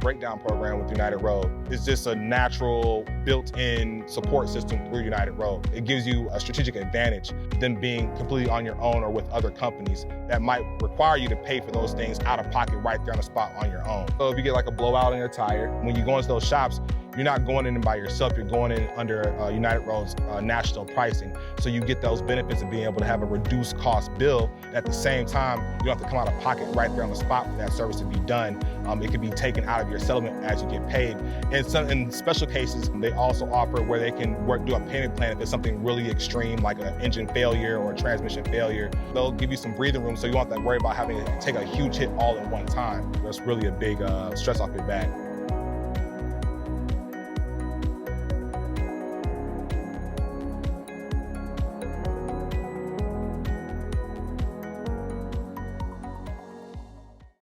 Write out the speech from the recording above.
breakdown program with United Road. It's just a natural built-in support system through United Road. It gives you a strategic advantage than being completely on your own or with other companies that might require you to pay for those things out of pocket right there on the spot on your own. So if you get like a blowout in your tire, when you go into those shops, you're not going in by yourself, you're going in under United Road's national pricing. So you get those benefits of being able to have a reduced cost bill. At the same time, you don't have to come out of pocket right there on the spot for that service to be done. It can be taken out of your settlement as you get paid. And in special cases, they also offer where they can do a payment plan if it's something really extreme, like an engine failure or a transmission failure. They'll give you some breathing room so you don't have to worry about having to take a huge hit all at one time. That's really a big stress off your back.